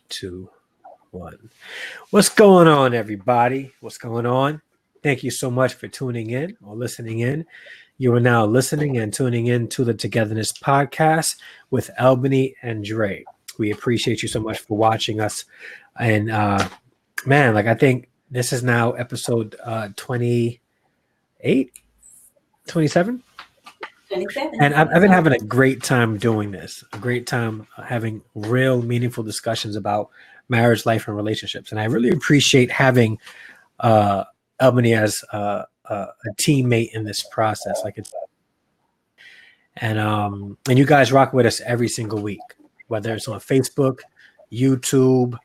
2, 1. What's going on, everybody? What's going on? Thank you so much for tuning in or listening in. You are now listening and tuning in to the Togetherness podcast with Albany and Dre. We appreciate you so much for watching us. And man, like I think this is now episode 28, 27. 27. And I've been having a great time doing this, a great time having real meaningful discussions about marriage, life, and relationships. And I really appreciate having Albany as a teammate in this process. And you guys rock with us every single week, whether it's on Facebook, YouTube,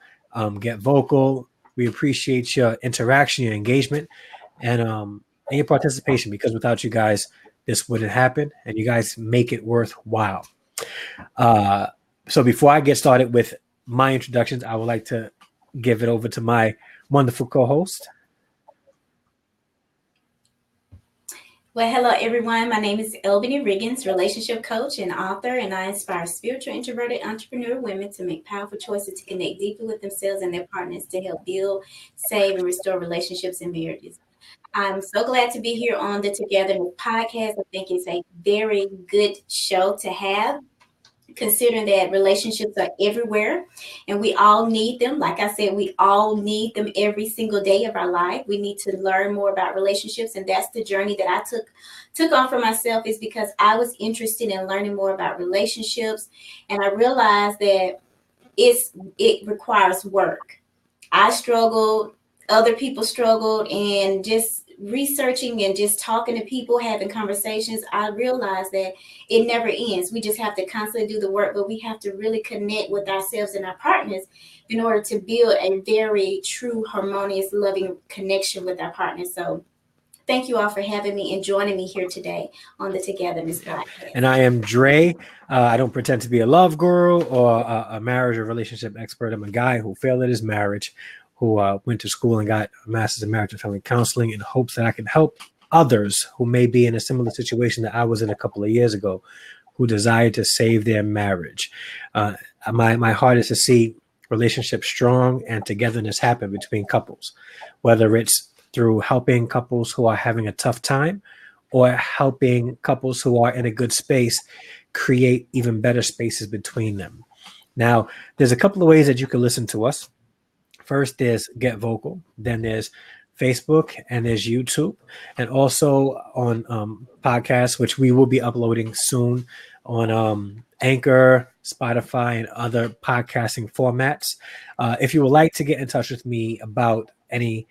Get Vocal. We appreciate your interaction, your engagement, and your participation, because without you guys, this wouldn't happen, and you guys make it worthwhile. So before I get started with my introductions, I would like to give it over to my wonderful co-host. Well, hello, everyone. My name is Albany Riggins, relationship coach and author, and I inspire spiritual, introverted entrepreneur women to make powerful choices to connect deeply with themselves and their partners to help build, save, and restore relationships and marriages. I'm so glad to be here on the Togetherness podcast. I think it's a very good show to have, considering that relationships are everywhere and we all need them. Like I said, we all need them every single day of our life. We need to learn more about relationships, and that's the journey that I took on for myself, is because I was interested in learning more about relationships, and I realized that it requires work. I struggled, other people struggled, and just researching and just talking to people, having conversations, I realized that it never ends. We just have to constantly do the work, but we have to really connect with ourselves and our partners in order to build a very true, harmonious, loving connection with our partners. So thank you all for having me and joining me here today on the Togetherness podcast. And I am Dre. I don't pretend to be a love guru or a marriage or relationship expert. I'm a guy who failed at his marriage, who went to school and got a master's in marriage and family counseling in hopes that I can help others who may be in a similar situation that I was in a couple of years ago, who desire to save their marriage. My heart is to see relationships strong and togetherness happen between couples, whether it's through helping couples who are having a tough time or helping couples who are in a good space create even better spaces between them. Now, there's a couple of ways that you can listen to us. First, there's Get Vocal, then there's Facebook, and there's YouTube, and also on podcasts, which we will be uploading soon on Anchor, Spotify, and other podcasting formats. If you would like to get in touch with me about any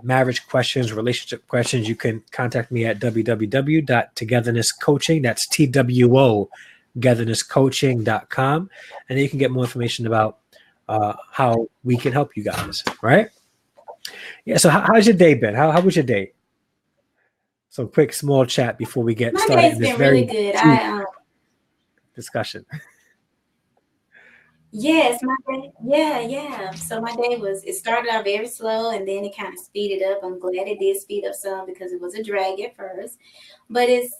marriage questions, relationship questions, you can contact me at www.togethernesscoaching. That's TWO, togethernesscoaching.com, and then you can get more information about how we can help you guys, right? Yeah. So how's your day been? How was your day? So quick, small chat before we get started. My day's been really good. Discussion. Yes, my day. Yeah. So my day it started out very slow and then it kind of speeded up. I'm glad it did speed up some because it was a drag at first, but it's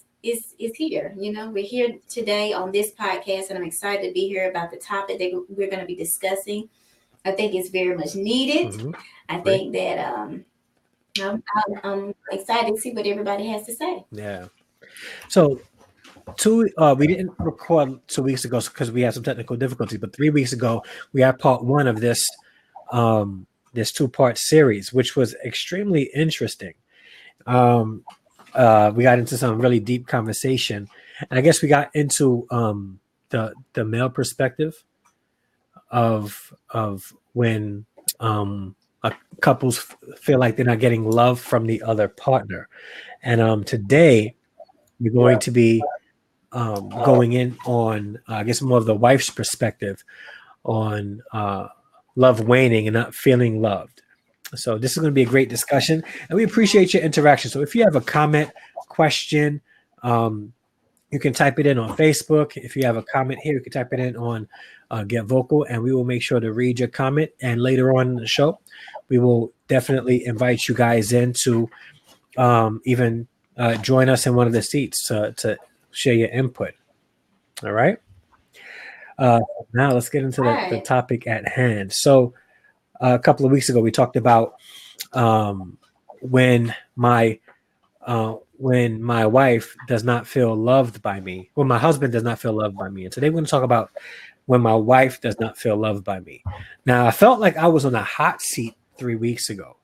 here. We're here today on this podcast, and I'm excited to be here about the topic that we're going to be discussing. I think it's very much needed. Mm-hmm. I think that I'm excited to see what everybody has to say. Yeah. So we didn't record 2 weeks ago because we had some technical difficulties, but 3 weeks ago we had part one of this two-part series, which was extremely interesting. We got into some really deep conversation, and I guess we got into the male perspective of when couples feel like they're not getting love from the other partner. And today we're going to be going in on, I guess, more of the wife's perspective on love waning and not feeling loved. So this is going to be a great discussion, and we appreciate your interaction. So if you have a comment, question, you can type it in on Facebook. If you have a comment here, you can type it in on Get Vocal, and we will make sure to read your comment. And later on in the show, we will definitely invite you guys in to even join us in one of the seats to share your input. All right. Uh, Now let's get into the Right. topic at hand. So a couple of weeks ago, we talked about um, when my wife does not feel loved by me, when my husband does not feel loved by me. And today we're going to talk about when my wife does not feel loved by me. Now, I felt like I was on a hot seat 3 weeks ago.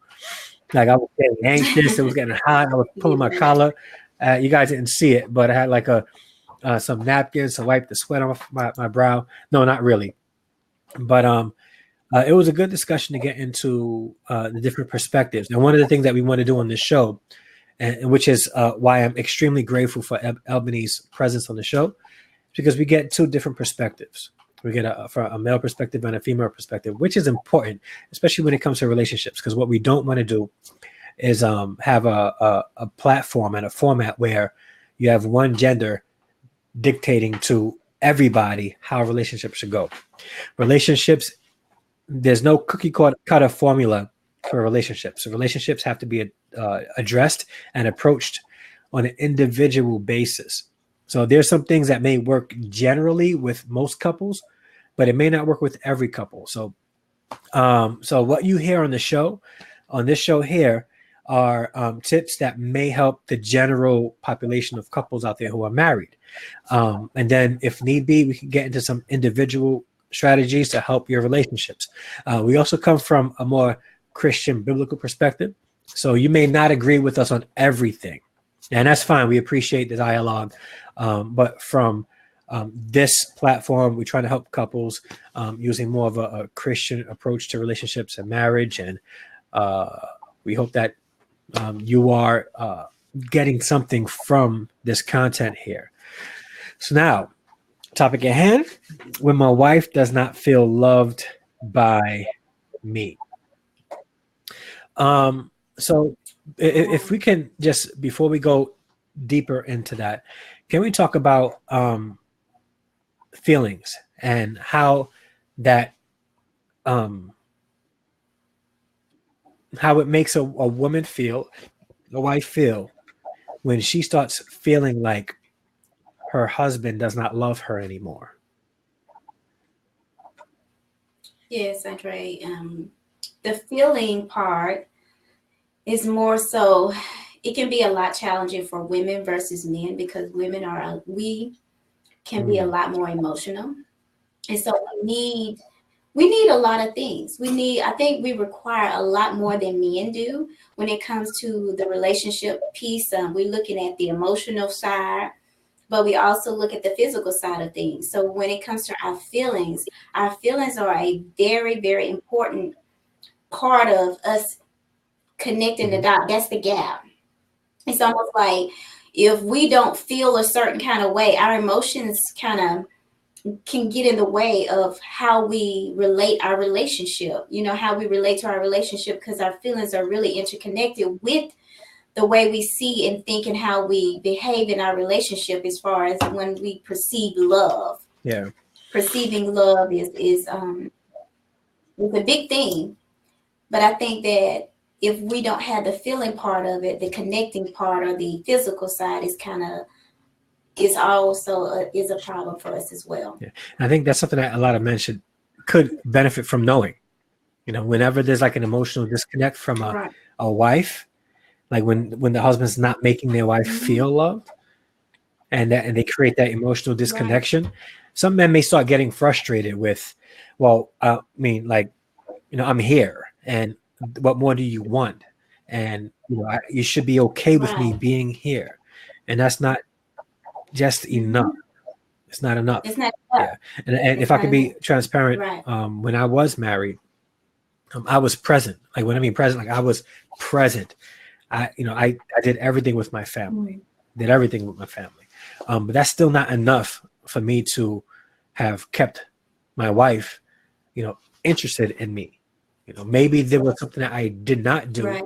Like I was getting anxious, it was getting hot. I was pulling my Yeah. collar. You guys didn't see it, but I had like some napkins to wipe the sweat off my brow. No, not really. But it was a good discussion to get into the different perspectives. And one of the things that we want to do on this show, and which is why I'm extremely grateful for Albany's presence on the show, because we get two different perspectives. We get from a male perspective and a female perspective, which is important, especially when it comes to relationships. Because what we don't want to do is have a platform and a format where you have one gender dictating to everybody how relationships should go. Relationships, there's no cookie cutter formula for relationships. So relationships have to be addressed and approached on an individual basis. So there's some things that may work generally with most couples, but it may not work with every couple. So so what you hear on this show here, are tips that may help the general population of couples out there who are married. And then, if need be, we can get into some individual strategies to help your relationships. We also come from a more Christian biblical perspective. So you may not agree with us on everything, and that's fine. We appreciate the dialogue. But from this platform, we try to help couples using more of a Christian approach to relationships and marriage. And we hope that you are getting something from this content here. So now, topic at hand: when my wife does not feel loved by me. So if we can just, before we go deeper into that, can we talk about feelings and how that how it makes a woman feel, a wife feel, when she starts feeling like her husband does not love her anymore. Yes, Andre. The feeling part is more so, it can be a lot challenging for women versus men because we can be a lot more emotional. And so we need a lot of things. I think we require a lot more than men do when it comes to the relationship piece. We're looking at the emotional side, but we also look at the physical side of things. So when it comes to our feelings are a very, very important part of us connecting the Mhm. dot. That's the gap. It's almost like if we don't feel a certain kind of way, our emotions kind of can get in the way of how we relate our relationship, how we relate to our relationship, because our feelings are really interconnected with the way we see and think and how we behave in our relationship as far as when we perceive love. Yeah. Perceiving love is a big thing. But I think that if we don't have the feeling part of it, the connecting part or the physical side is also is a problem for us as well. Yeah. And I think that's something that a lot of men could benefit from knowing. Whenever there's like an emotional disconnect from Right. a wife, like when the husband's not making their wife Hmm. feel loved, and they create that emotional Right. disconnection, some men may start getting frustrated with, well, I mean, like, I'm here, and what more do you want? And you should be okay with me Right. being here, and that's not just enough. Hmm. It's not It's enough. not enough. Yeah. And if It's I not could enough. be transparent, Right. when I was married, I was present. Like, when I mean present, like I was present. I did everything with my family, Mm. did everything with my family. But that's still not enough for me to have kept my wife, interested in me. Maybe there was something that I did not do Right.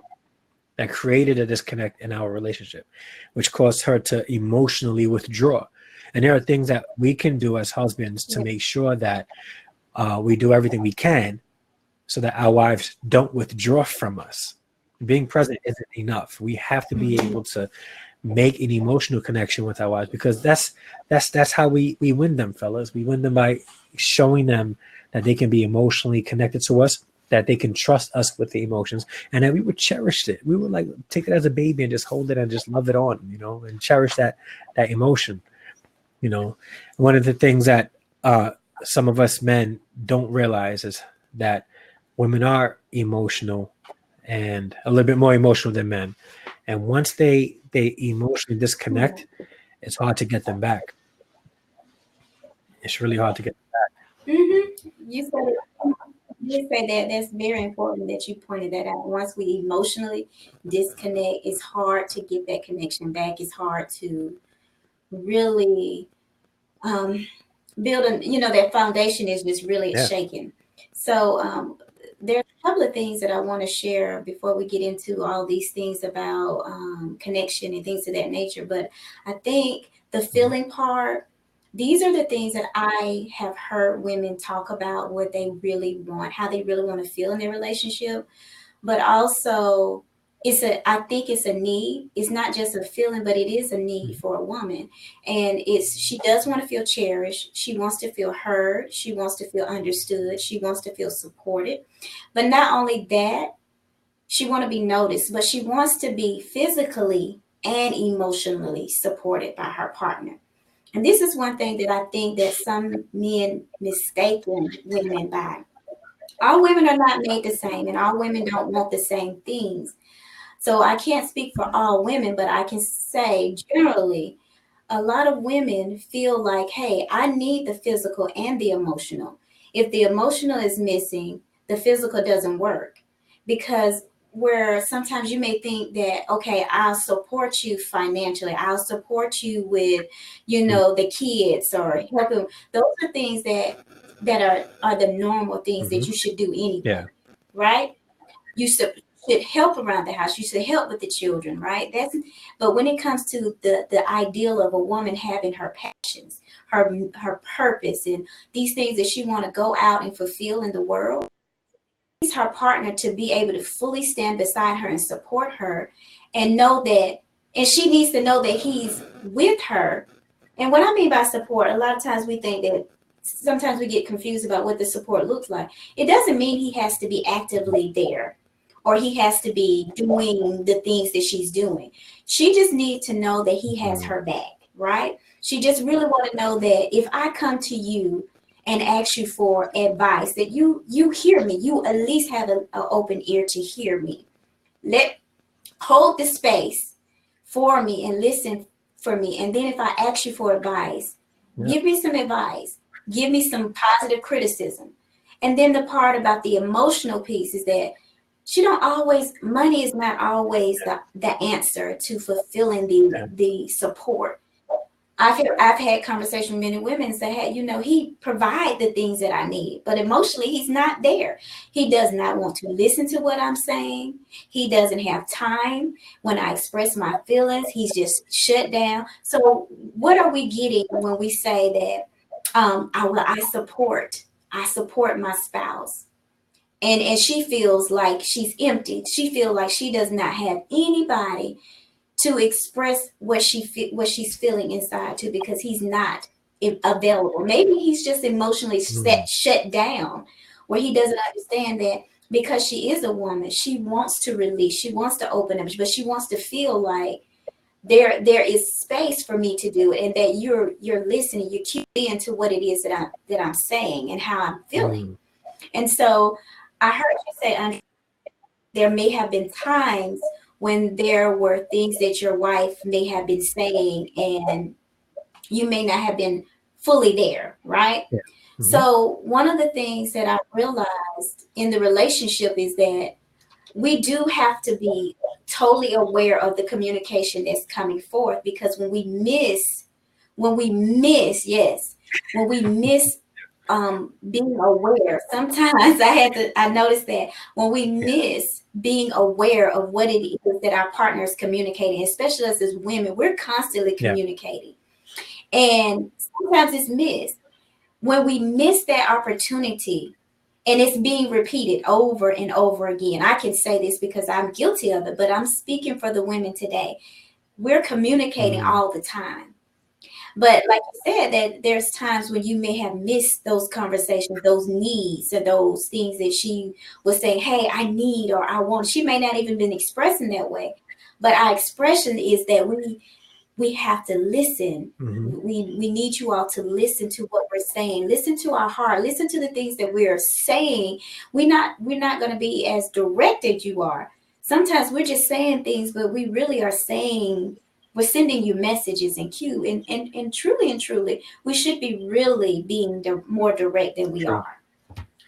that created a disconnect in our relationship, which caused her to emotionally withdraw. And there are things that we can do as husbands to Yeah. make sure that we do everything we can so that our wives don't withdraw from us. Being present isn't enough. We have to be Hmm. able to make an emotional connection with our wives, because that's how we win them, fellas. We win them by showing them that they can be emotionally connected to us, that they can trust us with the emotions, and that we would cherish it. We would like take it as a baby and just hold it and just love it on, and cherish that emotion. One of the things that some of us men don't realize is that women are emotional and a little bit more emotional than men. And once they emotionally disconnect, it's hard to get them back. It's really hard to get. Mm-hmm. You say that that's very important that you pointed that out. Once we emotionally disconnect, it's hard to get that connection back. It's hard to really build that foundation is just really Yeah. shaken. So there's a couple of things that I want to share before we get into all these things about connection and things of that nature. But I think the feeling part, these are the things that I have heard women talk about, what they really want, how they really want to feel in their relationship. But also, I think it's a need. It's not just a feeling, but it is a need for a woman. And she does want to feel cherished. She wants to feel heard. She wants to feel understood. She wants to feel supported. But not only that, she wants to be noticed, but she wants to be physically and emotionally supported by her partner. And this is one thing that I think that some men mistaken women by. All women are not made the same, and all women don't want the same things. So I can't speak for all women, but I can say generally, a lot of women feel like, hey, I need the physical and the emotional. If the emotional is missing, the physical doesn't work. Because where sometimes you may think that, okay, I'll support you financially, I'll support you with, the kids or helping. Those are things that are the normal things that Mm-hmm. you should do anyway, Yeah. right? You should help around the house. You should help with the children, right? But when it comes to the ideal of a woman having her passions, her purpose, and these things that she want to go out and fulfill in the world, needs her partner to be able to fully stand beside her and support her, and know that, and she needs to know that he's with her. And what I mean by support, a lot of times we think that sometimes we get confused about what the support looks like. It doesn't mean he has to be actively there or he has to be doing the things that she's doing. She just needs to know that he has her back, right? She just really want to know that if I come to you and ask you for advice, that you hear me, you at least have an open ear to hear me. Hold the space for me and listen for me. And then if I ask you for advice, Yeah. give me some advice, give me some positive criticism. And then the part about the emotional piece is that money is not always the answer to fulfilling the support. I've had conversations with many women say, hey, he provide the things that I need, but emotionally he's not there. He does not want to listen to what I'm saying. He doesn't have time when I express my feelings. He's just shut down. So what are we getting when we say that I support my spouse? And she feels like she's empty. She feels like she does not have anybody to express what she's feeling inside to, because he's not available. Maybe he's just emotionally shut down, where he doesn't understand that because she is a woman, she wants to release, she wants to open up, but she wants to feel like there is space for me to do it, and that you're listening, you're tuned into what it is that I'm saying and how I'm feeling. And so I heard you say, Andre, there may have been times when there were things that your wife may have been saying and you may not have been fully there, right? Yeah. So one of the things that I realized in the relationship is that we do have to be totally aware of the communication that's coming forth, because when we miss, yes, when we miss being aware, sometimes I noticed that when we miss being aware of what it is that our partner is communicating, especially us as women, we're constantly communicating. And sometimes it's missed. When we miss that opportunity and it's being repeated over and over again, I can say this because I'm guilty of it, but I'm speaking for the women today. We're communicating all the time. But like you said, that there's times when you may have missed those conversations, those needs, or those things that she was saying, hey, I need or I want. She may not even been expressing that way. But our expression is that we have to listen. Hmm. We need you all to listen to what we're saying. Listen to our heart. Listen to the things that we are saying. We're not going to be as direct as you are. Sometimes we're just saying things, but we really are saying we're sending you messages and cue. And truly, we should be really being more direct than we True. are.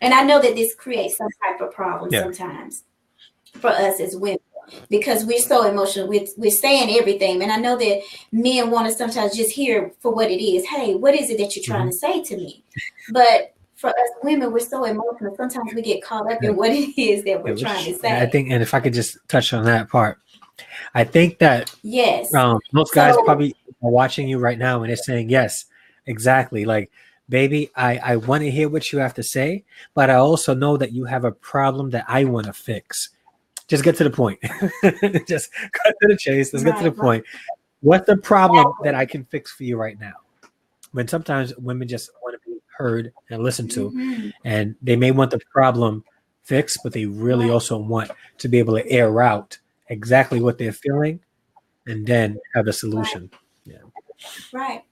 And I know that this creates some type of problem Yeah. sometimes for us as women because we're so emotional. We're saying everything. And I know that men want to sometimes just hear for what it is. Hey, what is it that you're trying Hmm. to say to me? But for us women, we're so emotional. Sometimes we get caught up Yeah. in what it is that Yeah, we're which trying is to true. I say. think, and if I could just touch on that part, I think that Yes. most guys So, probably are watching you right now and they're saying, yes, exactly. Like, baby, I want to hear what you have to say, but I also know that you have a problem that I want to fix. Just get to the point. Just cut to the chase. Let's get to the right, right, point. What's the problem that exactly. I can fix for you right now? When sometimes women just want to be heard and listened to, Hmm. and they may want the problem fixed, but they really Right, also want to be able to air out exactly what they're feeling and then have a right, solution. Yeah. right.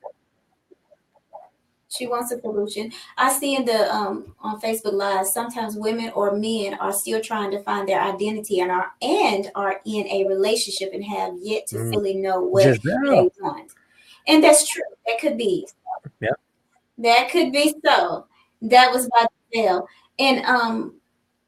She wants a solution. I see in the on Facebook Live sometimes women or men are still trying to find their identity and are in a relationship and have yet to Mm. fully know what Giselle. they want. And that's true. That could be. Yeah. That could be so. That was by Giselle. And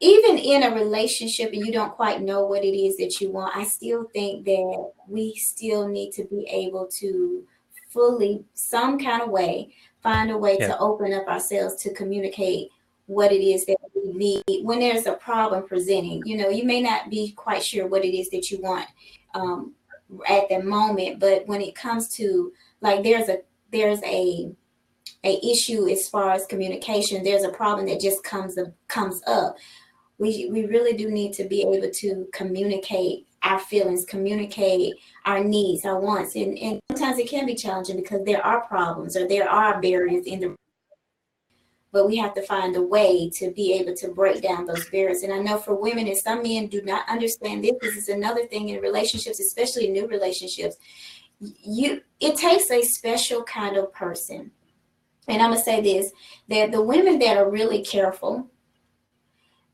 even in a relationship and you don't quite know what it is that you want, I still think that we still need to be able to fully, some kind of way, find a way Yeah. to open up ourselves to communicate what it is that we need when there's a problem presenting. You may not be quite sure what it is that you want um, at the moment, but when it comes to like there's a issue as far as communication, there's a problem that just comes up. We really do need to be able to communicate our feelings, communicate our needs, our wants, and sometimes it can be challenging because there are problems or there are barriers in the, but we have to find a way to be able to break down those barriers. And I know for women, and some men do not understand this is another thing in relationships, especially new relationships. It takes a special kind of person. And I'm gonna say this, that the women that are really careful,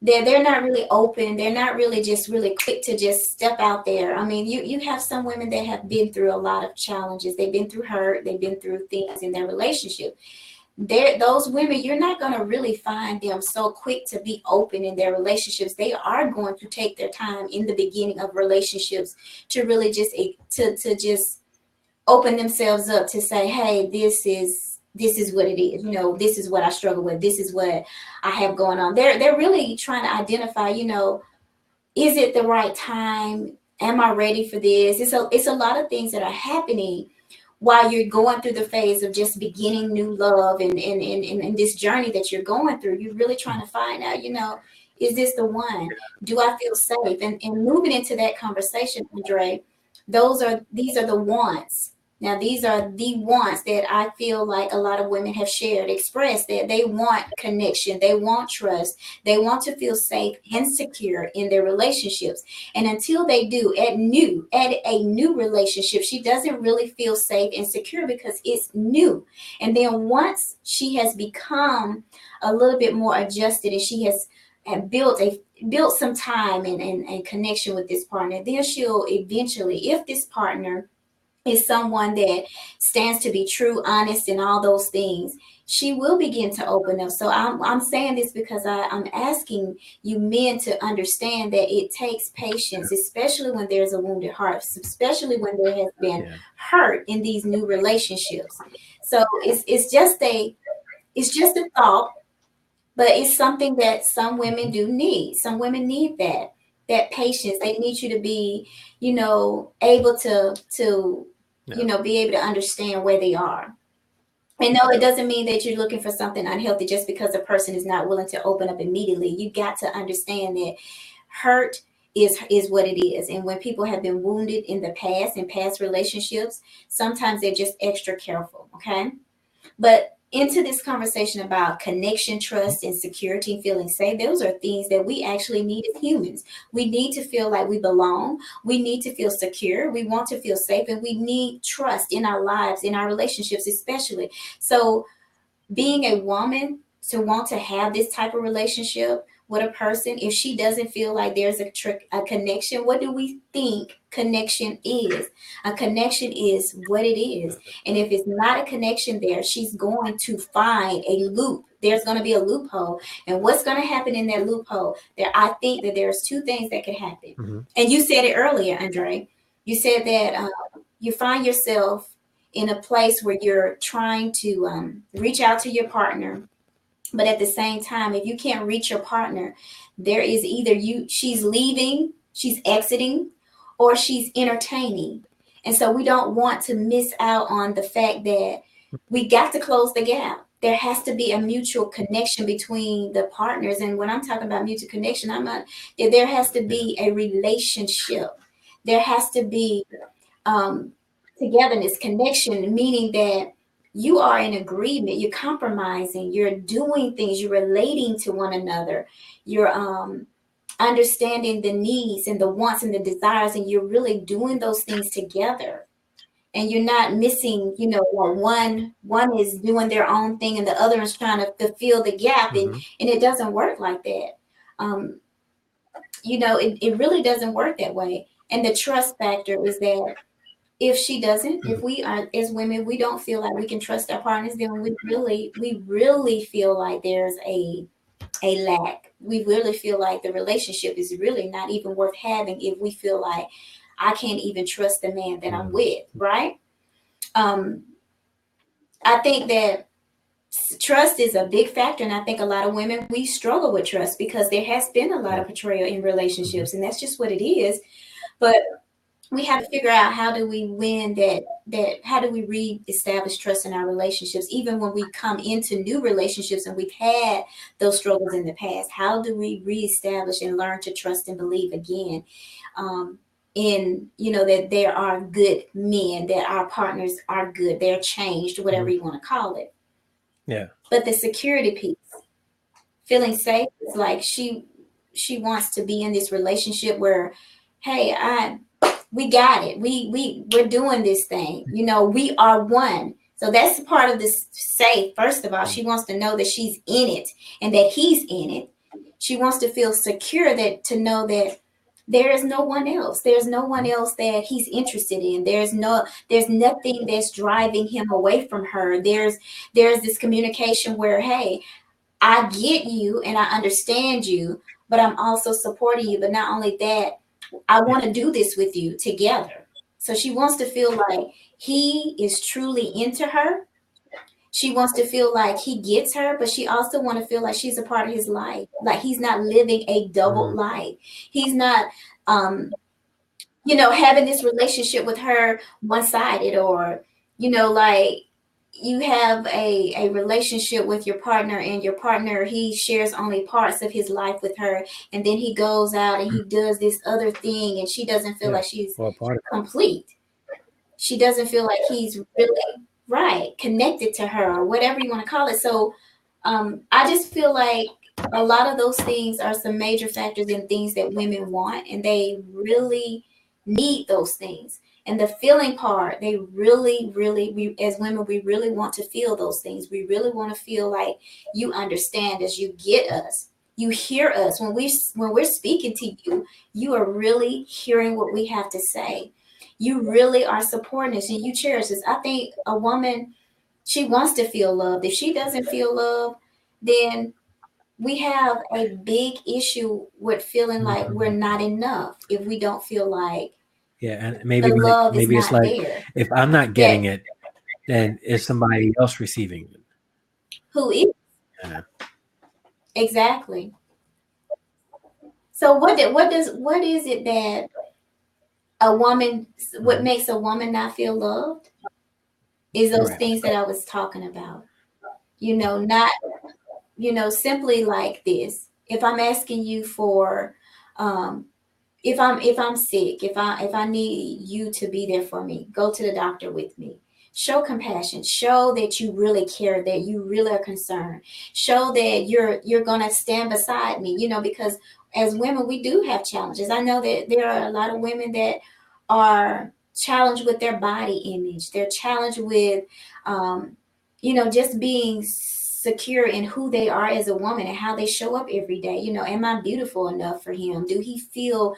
they're not really open, they're not really just really quick to just step out there. I mean, you have some women that have been through a lot of challenges, they've been through hurt, they've been through things in their relationship. Those women, you're not going to really find them so quick to be open in their relationships. They are going to take their time in the beginning of relationships to really just open themselves up to say, hey, this is what it is. This is what I struggle with. This is what I have going on. They're really trying to identify, is it the right time? Am I ready for this? It's a lot of things that are happening while you're going through the phase of just beginning new love and this journey that you're going through. You're really trying to find out, is this the one? Do I feel safe? And moving into that conversation, Andre, these are the wants. Now, these are the wants that I feel like a lot of women have expressed that they want connection, they want trust, they want to feel safe and secure in their relationships. And until they do, at a new relationship, she doesn't really feel safe and secure because it's new. And then once she has become a little bit more adjusted and she has built some time and connection with this partner, then she'll eventually, if this partner is someone that stands to be true, honest, and all those things, she will begin to open up. So I'm saying this because I'm asking you men to understand that it takes patience, especially when there's a wounded heart, especially when there has been Yeah. hurt in these new relationships. So it's just a thought, but it's something that some women Mhm. do need. Some women need that patience. They need you to be, able to be able to understand where they are. And no, it doesn't mean that you're looking for something unhealthy just because a person is not willing to open up immediately. You got to understand that hurt is what it is. And when people have been wounded in the past, in past relationships, sometimes they're just extra careful. Okay. But into this conversation about connection, trust, and security, feeling safe, those are things that we actually need as humans. We need to feel like we belong. We need to feel secure. We want to feel safe, and we need trust in our lives, in our relationships, especially. So being a woman, to want to have this type of relationship with a person, if she doesn't feel like there's a connection, what do we think connection is? A connection is what it is. And if it's not a connection there, she's going to find a loop. There's going to be a loophole. And what's going to happen in that loophole? There, I think that there's two things that could happen. Mm-hmm. And you said it earlier, Andre. You said that you find yourself in a place where you're trying to reach out to your partner, but at the same time, if you can't reach your partner, there is either she's leaving, she's exiting, or she's entertaining. And so we don't want to miss out on the fact that we got to close the gap. There has to be a mutual connection between the partners. And when I'm talking about mutual connection, there has to be a relationship. There has to be um, togetherness, connection, meaning that you are in agreement, you're compromising, you're doing things, you're relating to one another, you're understanding the needs and the wants and the desires, and you're really doing those things together. And you're not missing, like one is doing their own thing and the other is trying to fill the gap, Mm-hmm. and it doesn't work like that. Um, it really doesn't work that way. And the trust factor is that if she doesn't, if we are as women, we don't feel like we can trust our partners, then we really feel like there's a lack. We really feel like the relationship is really not even worth having if we feel like I can't even trust the man that I'm with, right? Um, I think that trust is a big factor, and I think a lot of women, we struggle with trust because there has been a lot of betrayal in relationships, and that's just what it is. But we have to figure out, how do we win that how do we reestablish trust in our relationships, even when we come into new relationships and we've had those struggles in the past. How do we reestablish and learn to trust and believe again, in that there are good men, that our partners are good, they're changed, whatever you want to call it. Yeah. But the security piece, feeling safe, is like she wants to be in this relationship where, hey, we got it. We're doing this thing. We are one. So that's part of this safe. First of all, she wants to know that she's in it and that he's in it. She wants to feel secure, that to know that there is no one else. There's no one else that he's interested in. There's nothing that's driving him away from her. There's this communication where, hey, I get you and I understand you, but I'm also supporting you. But not only that, I want to do this with you together. So she wants to feel like he is truly into her. She wants to feel like he gets her, but she also want to feel like she's a part of his life. Like he's not living a double life. He's not, having this relationship with her one-sided, or, like you have a relationship with your partner, and your partner, he shares only parts of his life with her, and then he goes out and he does this other thing, and she doesn't feel like she's complete. She doesn't feel like he's really right connected to her, or whatever you want to call it. So I just feel like a lot of those things are some major factors in things that women want, and they really need those things. And the feeling part, they really, really, we as women, we really want to feel those things. We really want to feel like you understand us, you get us, you hear us. When we're speaking to you, you are really hearing what we have to say. You really are supporting us and you cherish us. I think a woman, she wants to feel loved. If she doesn't feel love, then we have a big issue with feeling like we're not enough if we don't feel like And the love is it's not like, there. if I'm not That getting it, then is somebody else receiving it? who is Yeah. exactly. So what is it that what makes a woman not feel loved is those Right. things that I was talking about. Not simply like this. If I'm asking you for um if I'm sick, if I need you to be there for me, go to the doctor with me. Show compassion. Show that you really care, that you really are concerned. Show that you're gonna stand beside me, because as women we do have challenges. I know that there are a lot of women that are challenged with their body image. They're challenged with just being secure in who they are as a woman and how they show up every day. Am I beautiful enough for him? Do he feel,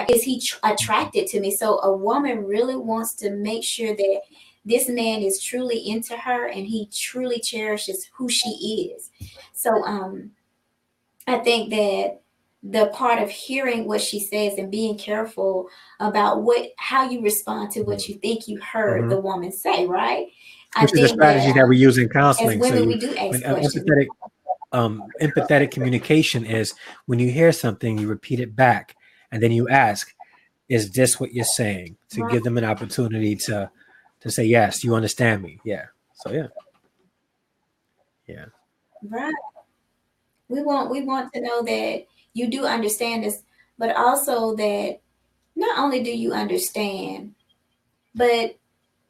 is he attracted to me? So a woman really wants to make sure that this man is truly into her and he truly cherishes who she is. So I think that the part of hearing what she says and being careful about how you respond to what you think you heard Mm-hmm. the woman say, right? I Which is a think that strategy that we use in as counseling. So women, you, we do when ask questions. empathetic communication is when you hear something, you repeat it back, and then you ask, "Is this what you're saying?" To Right, give them an opportunity to say, "Yes, you understand me." Yeah. So yeah, yeah. right. We want to know that you do understand this, but also that not only do you understand, but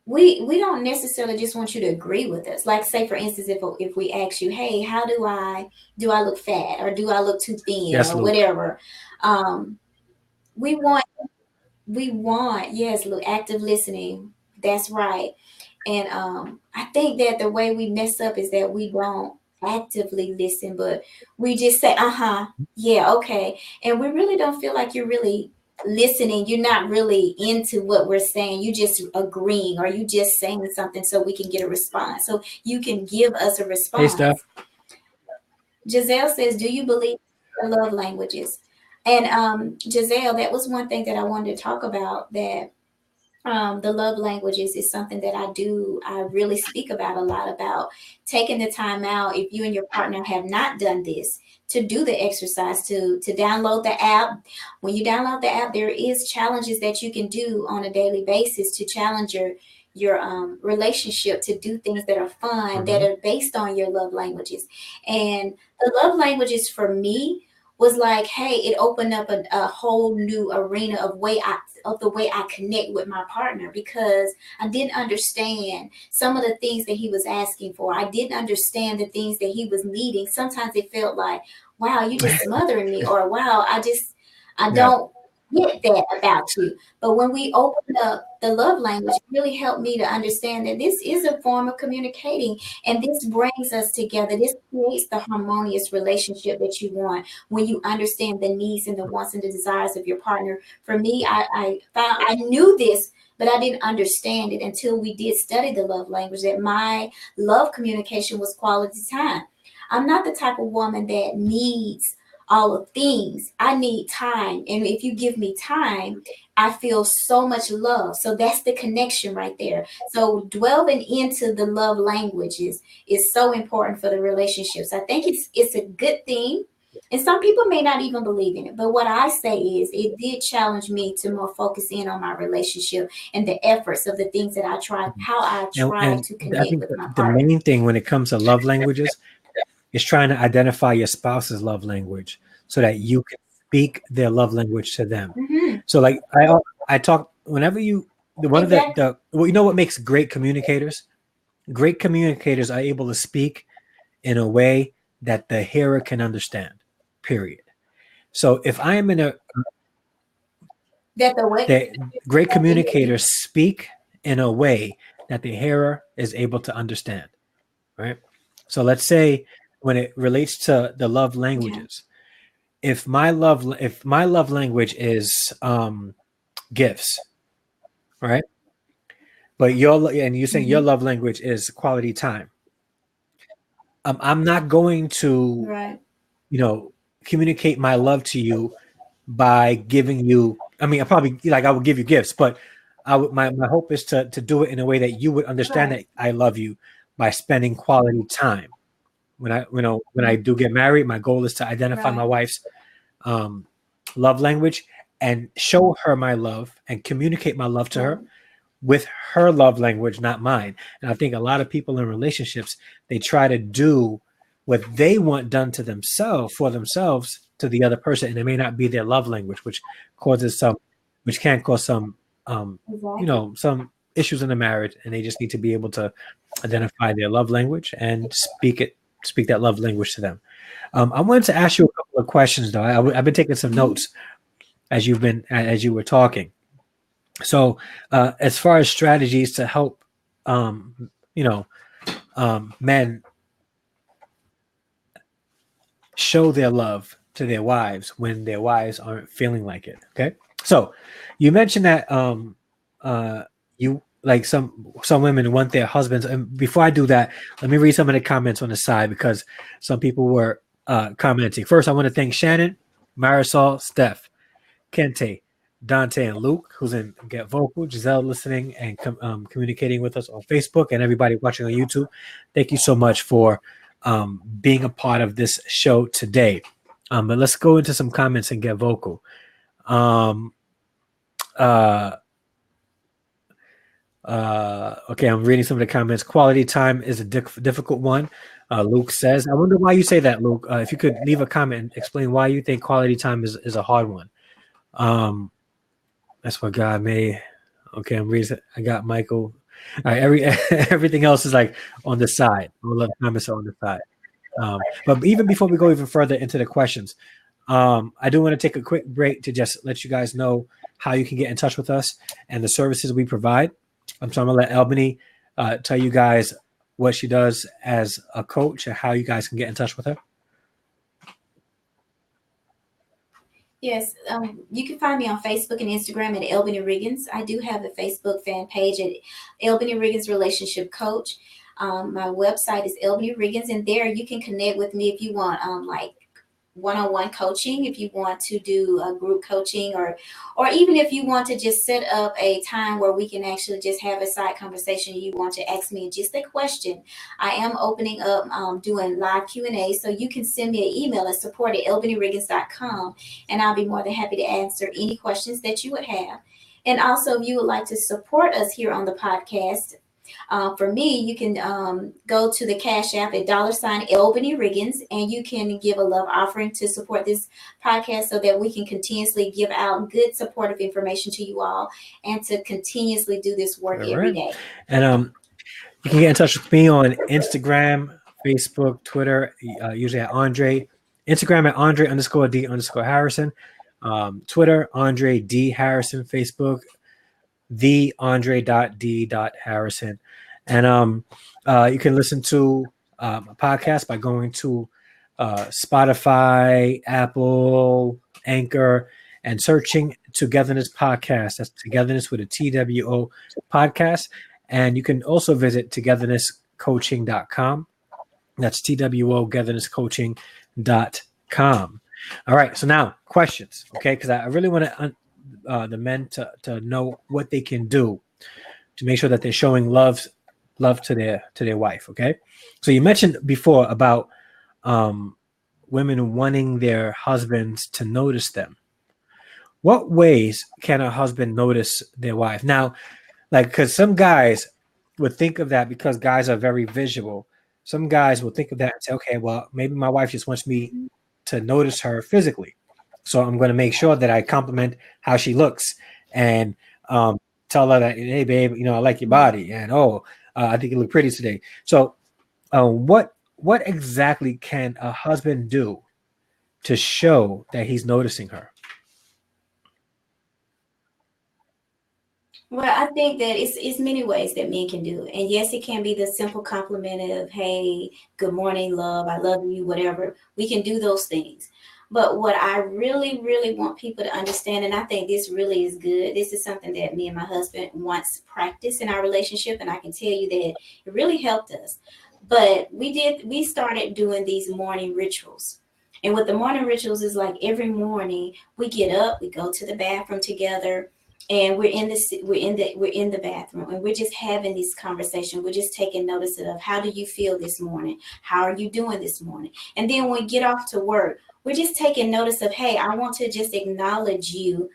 we don't necessarily just want you to agree with us. Like, say for instance, if we ask you, hey, how do I look fat, or do I look too thin, Yes, or Luke. whatever? um we want yes, look, active listening. That's right. And I think that the way we mess up is that we don't actively listen, but we just say, uh-huh, yeah, okay. And we really don't feel like you're really listening. You're not really into what we're saying. You just agreeing, or you just saying something so we can get a response. So you can give us a Hey, Steph. response. Giselle says, do you believe in love languages? And Giselle, that was one thing that I wanted to talk about, that the love languages is something that I really speak about a lot, about taking the time out, if you and your partner have not done this, to do the exercise, to download the app. When you download the app, there is challenges that you can do on a daily basis to challenge your relationship, to do things that are fun, that Mm-hmm. are based on your love languages. And the love languages for me was like, hey, it opened up a whole new arena of the way I connect with my partner, because I didn't understand some of the things that he was asking for. I didn't understand the things that he was needing. Sometimes it felt like, wow, you just smothering me, or wow, I Yeah. don't get that about you. But when we opened up the love language, it really helped me to understand that this is a form of communicating, and this brings us together. This creates the harmonious relationship that you want when you understand the needs and the wants and the desires of your partner. For me, I knew this, but I didn't understand it until we did study the love language, that my love communication was quality time. I'm not the type of woman that needs all of things. I need time. And if you give me time, I feel so much love. So that's the connection right there. So dwelling into the love languages is so important for the relationships. I think it's a good thing. And some people may not even believe in it. But what I say is, it did challenge me to more focus in on my relationship and the efforts of the things that how I try And to I connect think with my the partner. main thing when it comes to love languages is trying to identify your spouse's love language so that you can speak their love language to them. Hmm. So like I talk whenever you one of Exactly. the well, you know what makes great communicators? Great communicators are able to speak in a way that the hearer can understand. Period. So if I am in a That the way. the great communicators speak in a way that the hearer is able to understand, right? So let's say when it relates to the love Okay. languages, if my love language is gifts, right? But you're saying your Hmm. love language is quality time. I'm not going to, Right. you know, communicate my love to you by giving you. I mean, I probably like I would give you gifts, but my hope is to do it in a way that you would understand Right. that I love you by spending quality time. When I do get married, my goal is to identify my Right. wife's um, love language and show her my love and communicate my love to her Right. with her love language, not mine. And I think a lot of people in relationships, they try to do what they want done to themselves for themselves to the other person, and it may not be their love language, which can cause some, Exactly. some issues in the marriage, and they just need to be able to identify their love language and speak that love language to them. I wanted to ask you a couple of questions, though. I've been taking some Mhm. notes as you were talking. So, as far as strategies to help, you know, men show their love to their wives when their wives aren't feeling like it. Okay, so you mentioned that uh, you like some women want their husbands. And before I do that, let me read some of the comments on the side because some people were commenting. First, I want to thank Shannon, Marisol, Steph, Kente, Dante, and Luke, who's in Get Vocal, Giselle listening and communicating with us on Facebook, and everybody watching on YouTube. Thank you so much for being a part of this show today. But let's go into some comments and Get Vocal. Um, uh, okay, I'm reading some of the comments. Quality time is a difficult one. Luke says, I wonder why you say that, Luke. If you could leave a comment and explain why you think quality time is a hard one. Um, That's what God made. Okay, I'm reading. I got Michael. All right, everything else is like on the side. All the comments are on the side. But even before we go even further into the questions, I do want to take a quick break to just let you guys know how you can get in touch with us and the services we provide. So I'm gonna let Albany tell you guys what she does as a coach and how you guys can get in touch with her. Yes, you can find me on Facebook and Instagram at Albany Riggins. I do have a Facebook fan page at Albany Riggins Relationship Coach. My website is Albany Riggins, and there you can connect with me if you want, like one-on-one coaching, if you want to do a group coaching, or even if you want to just set up a time where we can actually just have a side conversation. You want to ask me just a question. I am opening up, doing live Q&A, so you can send me an email at support@albanyriggins.com, and I'll be more than happy to answer any questions that you would have. And also, if you would like to support us here on the podcast, for me, you can go to the Cash App at $ Albany Riggins, and you can give a love offering to support this podcast so that we can continuously give out good supportive information to you all and to continuously do this work All every right, day. and you can get in touch with me on Instagram, Facebook, Twitter, usually at Andre. Instagram at Andre underscore D underscore Harrison. Twitter, Andre D Harrison. Facebook, the Andre D Harrison. And you can listen to a podcast by going to Spotify, Apple, Anchor, and searching Togetherness Podcast. That's Togetherness with a TWO podcast. And you can also visit togethernesscoaching.com. That's TWO togethernesscoaching.com. All right. So now questions. Okay. Because I really want the men to know what they can do to make sure that they're showing love to their wife. Okay. So you mentioned before about women wanting their husbands to notice them. What ways can a husband notice their wife? Now, like, because some guys would think of that because guys are very visual. Some guys will think of that and say, okay, well, maybe my wife just wants me to notice her physically. So I'm going to make sure that I compliment how she looks and tell her that, hey, babe, I like your body. And, I think you look pretty today. So what exactly can a husband do to show that he's noticing her? Well, I think that it's many ways that men can do it. And yes, it can be the simple compliment of, hey, good morning, love, I love you, whatever. We can do those things. But what I really, really want people to understand, and I think this really is good, this is something that me and my husband once practiced in our relationship, and I can tell you that it really helped us. But we started doing these morning rituals. And what the morning rituals is like, every morning we get up, we go to the bathroom together, and we're in the bathroom, and we're just having this conversation. We're just taking notice of, how do you feel this morning? How are you doing this morning? And then when we get off to work, we're just taking notice of, hey, I want to just acknowledge you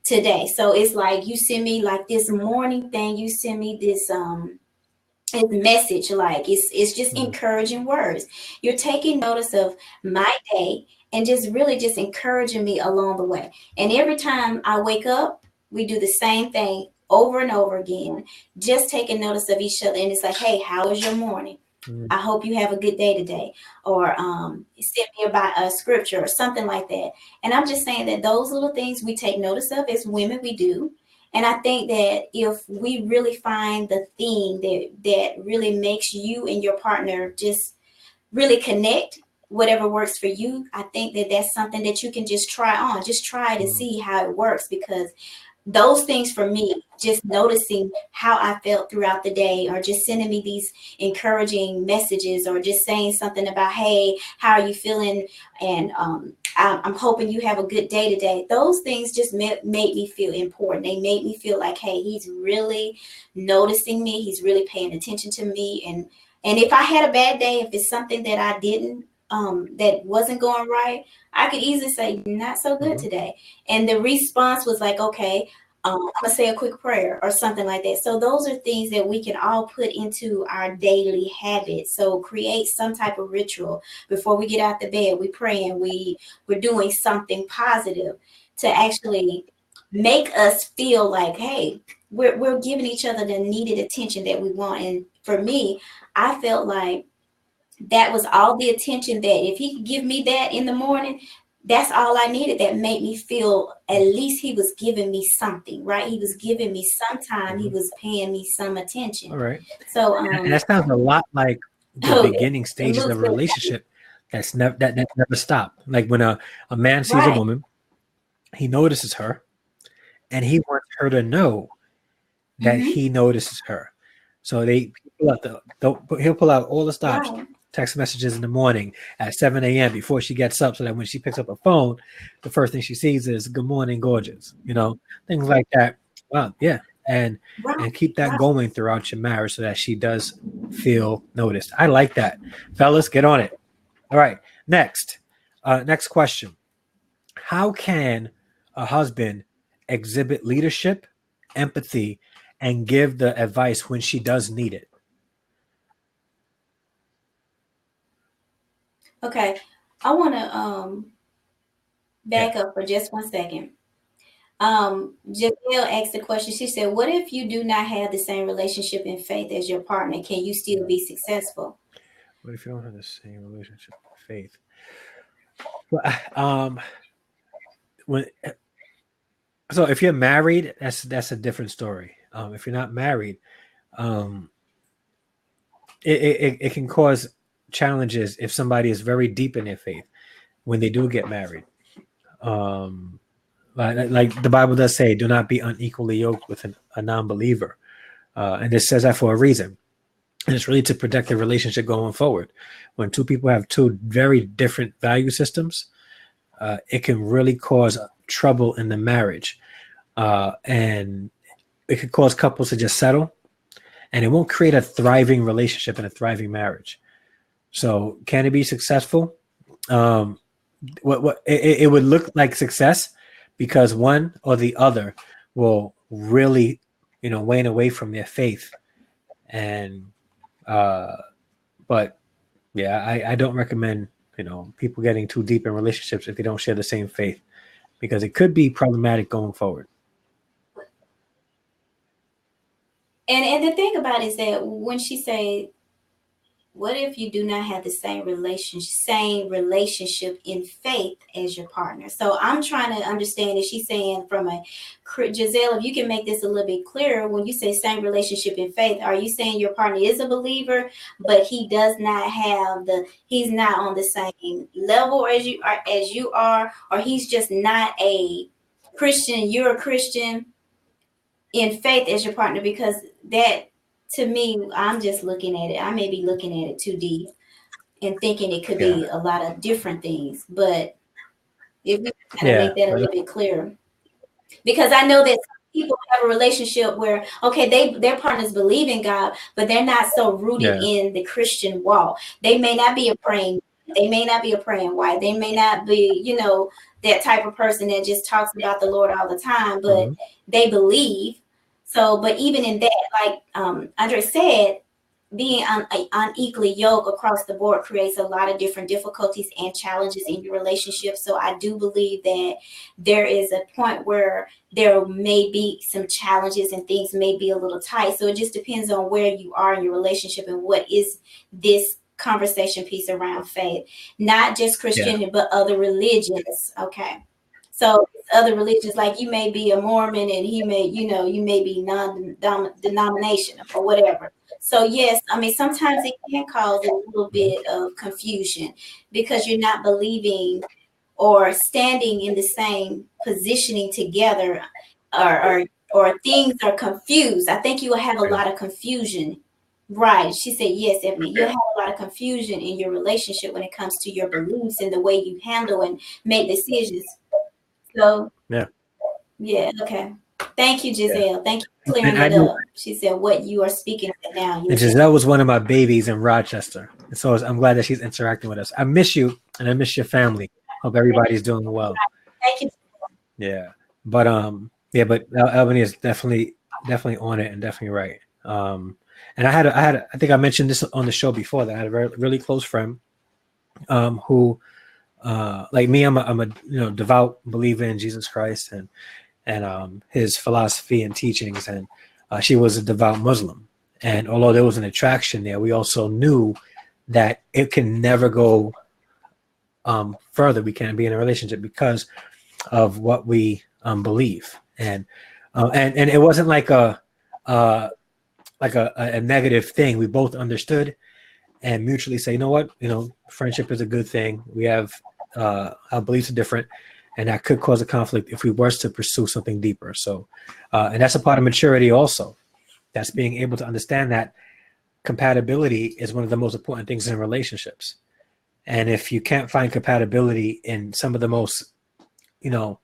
today. So it's like, you send me like this morning thing, you send me this message, like it's just Mm. encouraging words. You're taking notice of my day, and just really just encouraging me along the way. And every time I wake up, we do the same thing over and over again, just taking notice of each other. And it's like, hey, how was your morning? Mm. I hope you have a good day today. Or send me about a scripture or something like that. And I'm just saying that those little things we take notice of as women, we do. And I think that if we really find the thing that really makes you and your partner just really connect, whatever works for you, I think that that's something that you can just try on. Just try to Mm. see how it works, because those things for me, just noticing how I felt throughout the day, or just sending me these encouraging messages, or just saying something about, hey, how are you feeling? And I'm hoping you have a good day today. Those things just made me feel important. They made me feel like, hey, he's really noticing me. He's really paying attention to me. And if I had a bad day, if it's something that I didn't, that wasn't going right, I could easily say, not so good Mhm. today. And the response was like, okay, I'm gonna say a quick prayer or something like that. So those are things that we can all put into our daily habits. So create some type of ritual before we get out the bed. We praying, we're doing something positive to actually make us feel like, hey, we're giving each other the needed attention that we want. And for me, I felt like that was all the attention, that if he could give me that in the morning, that's all I needed. That made me feel at least he was giving me something, right? He was giving me some time. He Mhm. was paying me some All attention. right. So And that sounds a lot like the it, beginning it stages moves of a really. relationship that never stop. Like when a man sees a Right. woman, he notices her, and he wants her to know that Mm-hmm. he notices her. So he'll pull out all the stops, Right. text messages in the morning at 7 a.m. before she gets up, so that when she picks up her phone, the first thing she sees is "Good morning, gorgeous." Things like that. Wow, yeah, and Right. and keep that Right. going throughout your marriage so that she does feel noticed. I like that, fellas. Get on it. All right, next question: how can a husband exhibit leadership, empathy, and give the advice when she does need it? Okay. I want to Yeah. back up for just 1 second. Giselle asked the question. She said, "What if you do not have the same relationship in faith as your partner? Can you still be successful?" What if you don't have the same relationship with faith? Well, when so if you're married, that's a different story. If you're not married, um, it can cause challenges if somebody is very deep in their faith when they do get married. Um, like the Bible does say, do not be unequally yoked with a non-believer, and it says that for a reason. And it's really to protect the relationship going forward. When two people have two very different value systems, it can really cause trouble in the marriage, and it could cause couples to just settle, and it won't create a thriving relationship and a thriving marriage. So, can it be successful? Um, it would look like success because one or the other will really, wane away from their faith, and uh, but yeah, I don't recommend people getting too deep in relationships if they don't share the same faith because it could be problematic going forward. And the thing about it is that when she say, what if you do not have the same relationship in faith as your partner? So I'm trying to understand if she's saying from a Giselle, if you can make this a little bit clearer, when you say same relationship in faith, are you saying your partner is a believer, but he does not have he's not on the same level as you are, or he's just not a Christian, you're a Christian in faith as your partner? Because that, to me, I'm just looking at it. I may be looking at it too deep and thinking it could Yeah, be a lot of different things. But if we kind of yeah, make that a little bit clearer, because I know that some people have a relationship where, okay, their partners believe in God, but they're not so rooted yeah, in the Christian walk. They may not be a praying. They may not be a praying wife. They may not be, that type of person that just talks about the Lord all the time, but hmm they believe. So, but even in that, like Andre said, being unequally yoked across the board creates a lot of different difficulties and challenges in your relationship. So I do believe that there is a point where there may be some challenges and things may be a little tight. So it just depends on where you are in your relationship and what is this conversation piece around faith, not just Yeah. Christianity, but other religions. Okay. So other religions, like you may be a Mormon and he may, you may be non-denominational or whatever. So yes, I mean, sometimes it can cause a little Mhm. bit of confusion because you're not believing or standing in the same positioning together, or things are confused. I think you will have a Yeah. lot of confusion. Right. She said, yes, Ebony, you'll have a lot of confusion in your relationship when it comes to your beliefs and the way you handle and make decisions. So Yeah. yeah, okay. Thank you, Yeah. Giselle. Thank you for And clearing I that know, up. She said what you are speaking to now, and you're saying. Giselle was one of my babies in Rochester. And so I'm glad that she's interacting with us. I miss you and I miss your family. Hope everybody's doing well. Thank you. Yeah. But yeah, but Albany is definitely on it and definitely right. And I think I mentioned this on the show before that I had a really close friend who like me, I'm a devout believer in Jesus Christ and his philosophy and teachings, and she was a devout Muslim. And although there was an attraction there, we also knew that it can never go further. We can't be in a relationship because of what we believe, and it wasn't like a negative thing. We both understood and mutually say, you know what, friendship is a good thing. We have our beliefs are different, and that could cause a conflict if we were to pursue something deeper. So, and that's a part of maturity also. That's being able to understand that compatibility is one of the most important things in relationships. And if you can't find compatibility in some of the most, you know,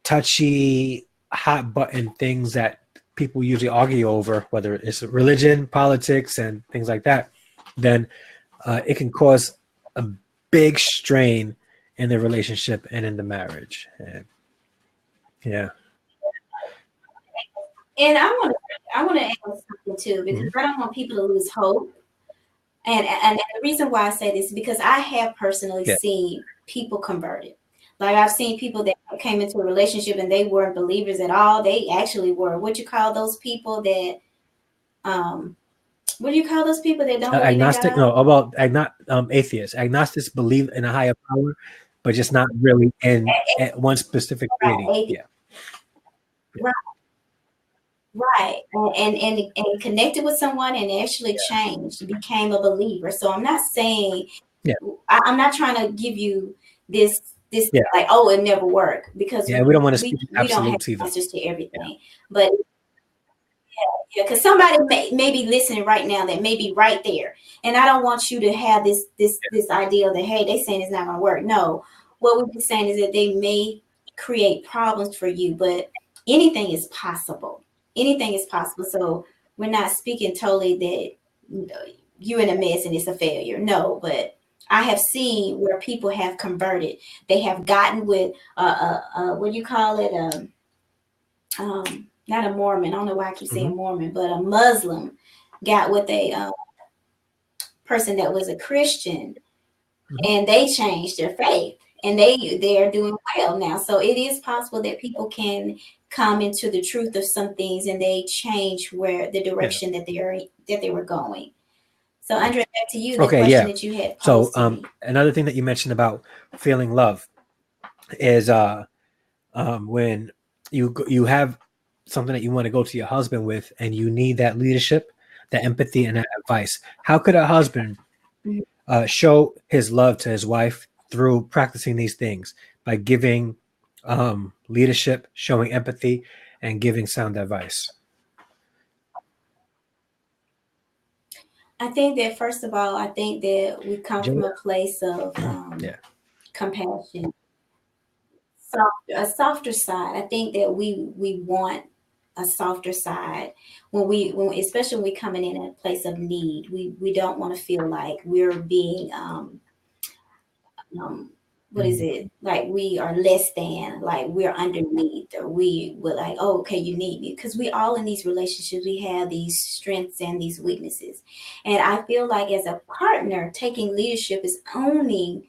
touchy, hot button things that people usually argue over, whether it's religion, politics, and things like that, then it can cause a big strain in the relationship and in the marriage. And yeah. And I want to add something too, because Mm-hmm. I don't want people to lose hope. And the reason why I say this is because I have personally Yeah. seen people converted. Like I've seen people that came into a relationship and they weren't believers at all. They actually were, what you call those people that what do you call those people that don't believe in Agnostic, God? no, about atheists. Agnostics believe in a higher power, but just not really in at one specific deity. Right, Yeah. right, right. And connected with someone and actually changed, became a believer. So I'm not saying Yeah. I'm not trying to give you this Yeah. like, oh, it never worked, because Yeah. We don't want to speak we don't have absolutes either. answers to Yeah. everything. But yeah, because somebody may be listening right now that may be right there, and I don't want you to have this idea that, hey, they saying it's not going to work. No, what we're saying is that they may create problems for you, but anything is possible. Anything is possible. So we're not speaking totally that you're in a mess and it's a failure. No, but I have seen where people have converted. They have gotten with what do you call it? Not a Mormon. I don't know why I keep Mm-hmm. saying Mormon, but a Muslim got with a person that was a Christian, Mm-hmm. and they changed their faith, and they are doing well now. So it is possible that people can come into the truth of some things, and they change where the Yeah. direction that they were going. So Andre, back to you. The Okay. question Yeah. that you had So posed to me. another thing that you mentioned about feeling love is when you have something that you want to go to your husband with, and you need that leadership, that empathy, and that advice. How could a husband Mhm. show his love to his wife through practicing these things by giving leadership, showing empathy, and giving sound advice? I think that first of all, I think that we come from Joe? a place of Yeah. compassion, a softer side. I think that we want a softer side when especially when we coming in a place of need. We don't want to feel like we're being um, what is it, like we are less than, like we're underneath, or we were like, oh, okay, you need me, because we all in these relationships, we have these strengths and these weaknesses. And I feel like as a partner, taking leadership is owning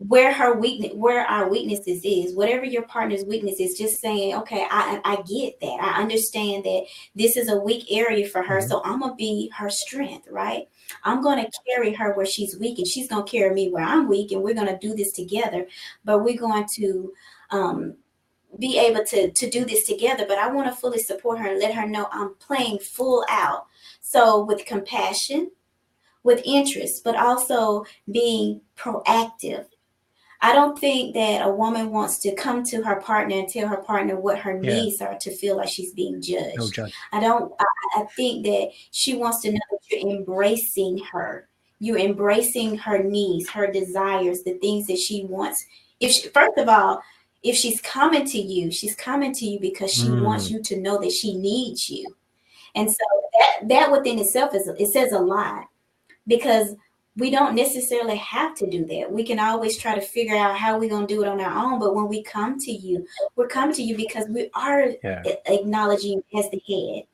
where our weaknesses is, whatever your partner's weakness is, just saying, okay, I get that, I understand that this is a weak area for her, Mhm. so I'm gonna be her strength, right? I'm gonna carry her where she's weak, and she's gonna carry me where I'm weak, and we're gonna do this together. But we're going to um be able to do this together. But I want to fully support her and let her know I'm playing full out, so with compassion, with interest, but also being proactive. I don't think that a woman wants to come to her partner and tell her partner what her Yeah, needs are to feel like she's being no judged. judge. I think that she wants to know that you're embracing her. You're embracing her needs, her desires, the things that she wants. First of all, if she's coming to you because she wants Mm, you to know that she needs you. And so that within itself it says a lot, because we don't necessarily have to do that. We can always try to figure out how we're going to do it on our own. But when we come to you, we're coming to you because we are yeah, acknowledging as the head,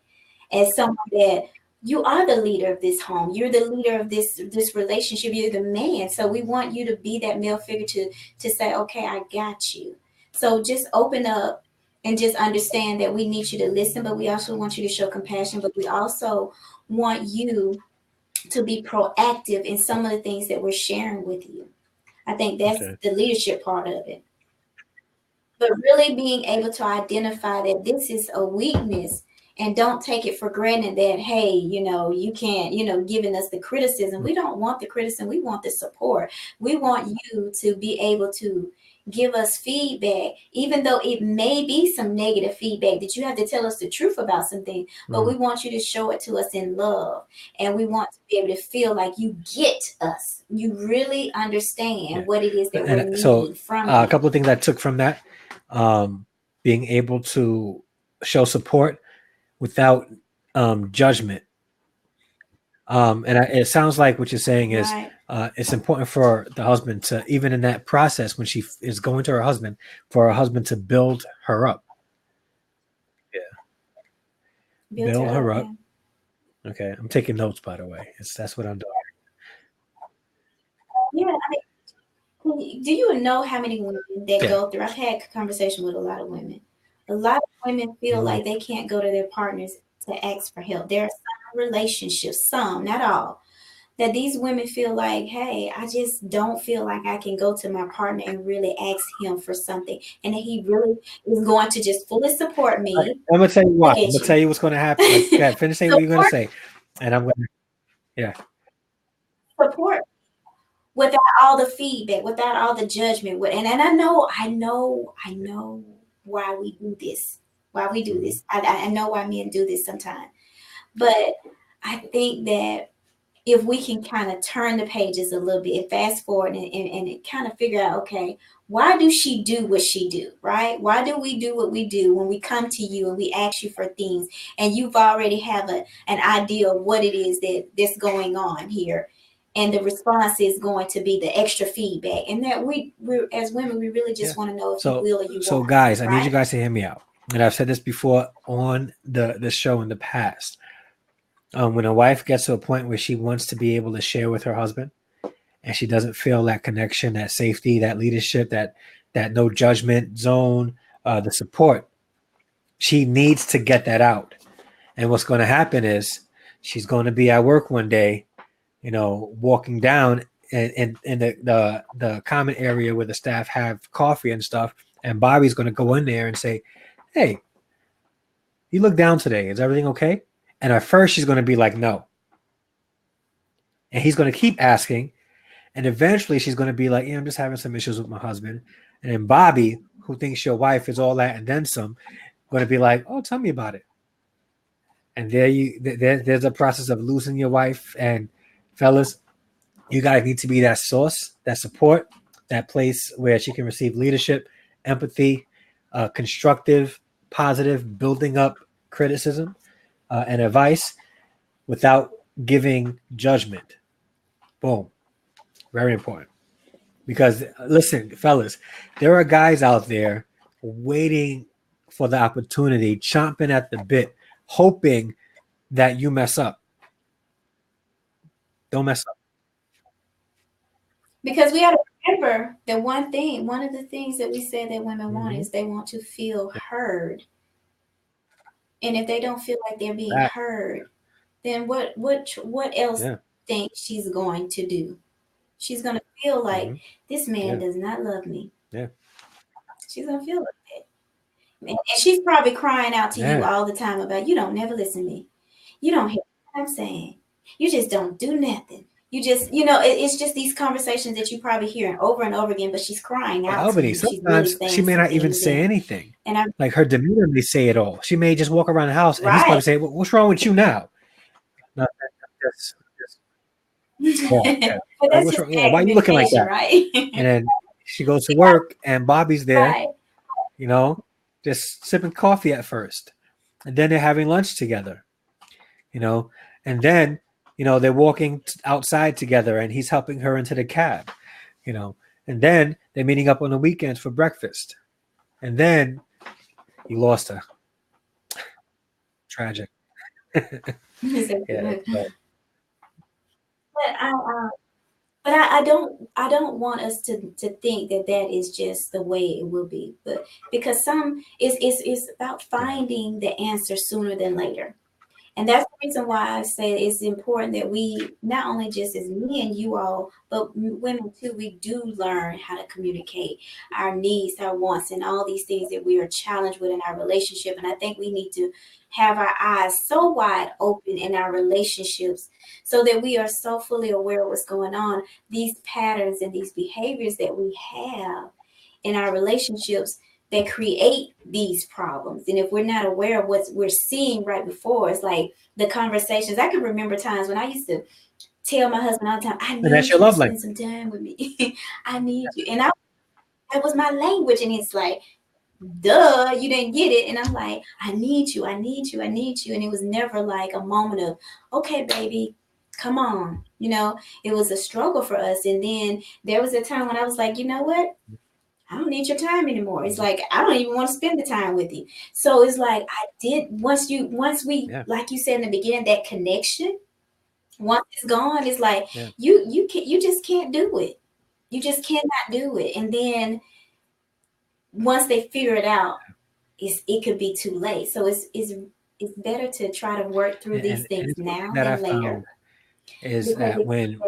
as someone that you are the leader of this home. You're the leader of this relationship. You're the man. So we want you to be that male figure to say, okay, I got you. So just open up and just understand that we need you to listen, but we also want you to show compassion. But we also want you to be proactive in some of the things that we're sharing with you. I think that's okay, the leadership part of it. But really being able to identify that this is a weakness, and don't take it for granted that, hey, you can't, giving us the criticism. mm, We don't want the criticism. We want the support. We want you to be able to give us feedback, even though it may be some negative feedback that you have to tell us the truth about something, but mm, we want you to show it to us in love. And we want to be able to feel like you get us. You really yeah. understand what it is that And we're so needing from a you. couple of things I took from that, being able to show support without judgment. It sounds like what you're saying is Right. it's important for the husband to, even in that process when she is going to her husband, for her husband to build her up. Yeah, Build build her her up, up. yeah. Okay, I'm taking notes, by the way. That's what I'm doing. Yeah, do you know how many women that Yeah. go through? I've had conversation with a lot of women. A lot of women feel Mm, like they can't go to their partners to ask for help. There are some relationships, some, not all, that these women feel like, hey, I just don't feel like I can go to my partner and really ask him for something. And that he really is going to just fully support right. me. I'm gonna tell you why. Look I'm at gonna tell you. you what's gonna happen. Like, go ahead, finish saying what you're gonna support, say, and I'm gonna. Yeah. support without all the feedback, without all the judgment. And I know why we do this. Why we do Mhm. this. I know why men do this sometimes. But I think that if we can kind of turn the pages a little bit, fast forward and kind of figure out, okay, why do she do what she do, right? Why do we do what we do when we come to you and we ask you for things, and you've already have an idea of what it is that's going on here, and the response is going to be the extra feedback, and that we as women, we really Yeah. just want to know if you So, will or you so won't, guys, I need you right? guys to hear me out. And I've said this before on the show in the past. When a wife gets to a point where she wants to be able to share with her husband, and she doesn't feel that connection, that safety, that leadership, that no judgment zone, the support, she needs to get that out. And what's going to happen is she's going to be at work one day, walking down in the common area where the staff have coffee and stuff, and Bobby's going to go in there and say, "Hey, you look down today. Is everything okay?" And at first, she's going to be like, "No," and he's going to keep asking, and eventually, she's going to be like, "Yeah, I'm just having some issues with my husband." And then Bobby, who thinks your wife is all that and then some, going to be like, "Oh, tell me about it." And there's a process of losing your wife. And fellas, you guys need to be that source, that support, that place where she can receive leadership, empathy, constructive, positive, building up criticism and advice without giving judgment. Boom. Very important. Because listen, fellas, there are guys out there waiting for the opportunity, chomping at the bit, hoping that you mess up. Don't mess up. Because we got to remember that one of the things that we said that women want Mm-hmm. is they want to feel heard. And if they don't feel like they're being That, heard, then what else yeah. think she's going to do? She's going to feel like Mm-hmm. this man Yeah. does not love me. Yeah. She's going to feel like that. And she's probably crying out to you Yeah. all the time about you don't never listen to me. You don't hear what I'm saying. You just don't do nothing. You just, it's just these conversations that you probably hear over and over again, but she's crying Well, out to Albany, you. She's really sometimes she saying may some not even things. say anything. And I, Like her demeanor may say it all. She may just walk around the house and he's right. probably saying, "What's wrong with you now?" No, just yeah, yeah. But Like, that's what's just wrong? Yeah, bad why are you looking like communication, that? right? And then she goes to work and Bobby's there, Right. you know, just sipping coffee at first. And then they're having lunch together, you know, and then, they're walking outside together and he's helping her into the cab, you know, and then they're meeting up on the weekends for breakfast. And then you lost her. Tragic. Yeah. But But I don't want us to think that that is just the way it will be. But because some is about yeah. finding the answer sooner than later. And that's the reason why I say it's important that we, not only just as men, you all, but women too, we do learn how to communicate our needs, our wants, and all these things that we are challenged with in our relationship. And I think we need to have our eyes so wide open in our relationships so that we are so fully aware of what's going on. These patterns and these behaviors that we have in our relationships that create these problems. And if we're not aware of what we're seeing right before, it's like the conversations. I can remember times when I used to tell my husband all the time, I And that's need your you to love spend some language. time with me. I need you. And that was my language. And it's like, duh, you didn't get it. And I'm like, I need you, I need you, I need you. And it was never like a moment of, okay, baby, come on. It was a struggle for us. And then there was a time when I was like, you know what? I don't need your time anymore. It's like I don't even want to spend the time with you. So it's like I did once we Yeah. like you said in the beginning, that connection, once it's gone, it's like Yeah. you just can't do it. You just cannot do it. And then once they figure it out, it could be too late. So it's better to try to work through these And things it's one thing now that I than later found is because that when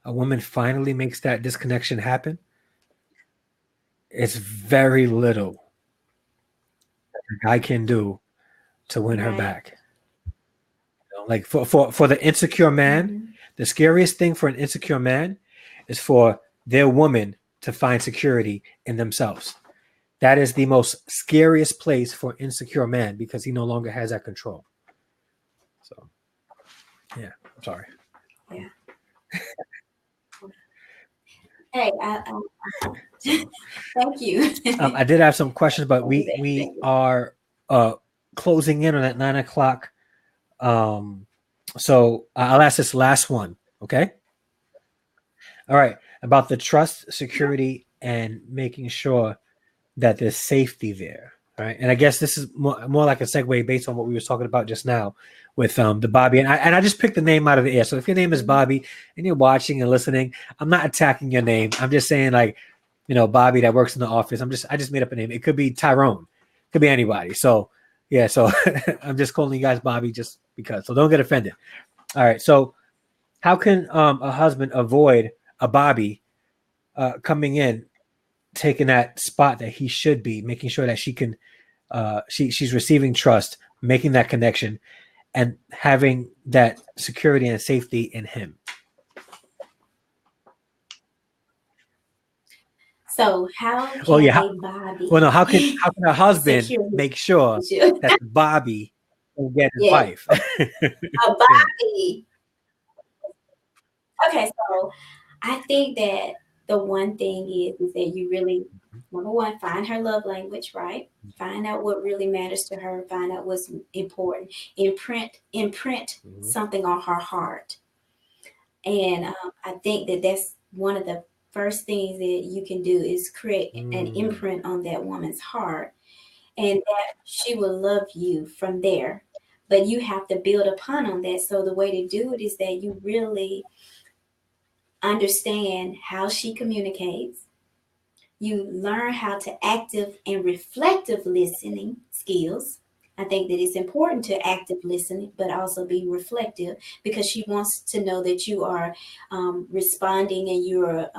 a woman finally makes that disconnection happen, it's very little a guy can do to win her right. back. Like for the insecure man, Hmm. the scariest thing for an insecure man is for their woman to find security in themselves. That is the most scariest place for an insecure man because he no longer has that control. So yeah, I'm sorry. Yeah. Hey, So thank you. I did have some questions, but What was we that? are closing in on that 9 o'clock. So I'll ask this last one. Okay. All right. About the trust, security, and making sure that there's safety there. Right. And I guess this is more like a segue based on what we were talking about just now with the Bobby. And I just picked the name out of the air. So if your name is Mhm. Bobby and you're watching and listening, I'm not attacking your name. I'm just saying like, Bobby that works in the office. I just made up a name. It could be Tyrone. It could be anybody. So yeah, so I'm just calling you guys Bobby just because. So don't get offended. All right. So how can a husband avoid a Bobby coming in, taking that spot that he should be, making sure that she can, she's receiving trust, making that connection, and having that security and safety in him. So how Well, can yeah. a Well, no. Bobby How can a husband secure his make sure relationship? that the Bobby will get his Yes, wife? a Yeah. Bobby. Okay, so I think that the one thing is that you really, number one, find her love language, right? Find out what really matters to her. Find out what's important. Imprint Mhm. something on her heart. And I think that that's one of the first things that you can do is create an imprint on that woman's heart, and that she will love you from there. But you have to build upon on that. So the way to do it is that you really understand how she communicates. You learn how to active and reflective listening skills. I think that it's important to active listening, but also be reflective, because she wants to know that you are responding, and you're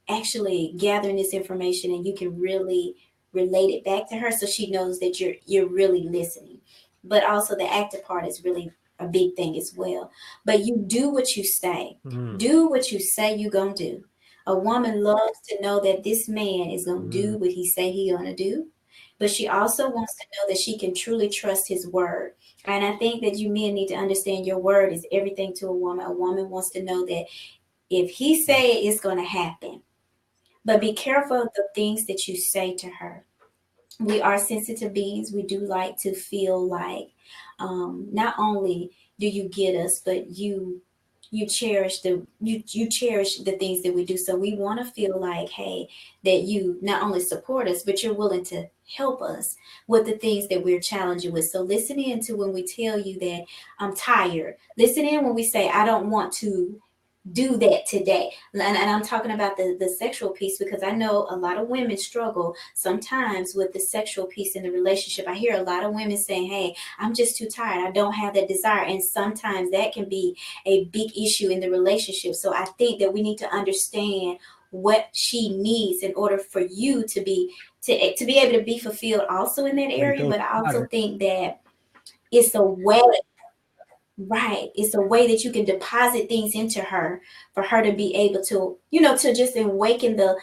actually gathering this information, and you can really relate it back to her, so she knows that you're really listening. But also the active part is really a big thing as well. But you do what you say. Do what you say you're gonna do. A woman loves to know that this man is gonna do what he say he gonna do. But she also wants to know that she can truly trust his word. And I think that you men need to understand your word is everything to a woman. A woman wants to know that if he say it, it's gonna happen. But be careful of the things that you say to her. We are sensitive beings. We do like to feel like not only do you get us, but you cherish the things that we do. So we want to feel like, hey, that you not only support us, but you're willing to help us with the things that we're challenging with. So listen in to when we tell you that I'm tired. Listen in when we say I don't want to do that today. And I'm talking about the sexual piece, because I know a lot of women struggle sometimes with the sexual piece in the relationship. I hear a lot of women saying, hey, I'm just too tired, I don't have that desire. And sometimes that can be a big issue in the relationship. So I think that we need to understand what she needs in order for you to be able to be fulfilled also in that area. But I also think that it's a way. Right. It's a way that you can deposit things into her for her to be able to, to just awaken the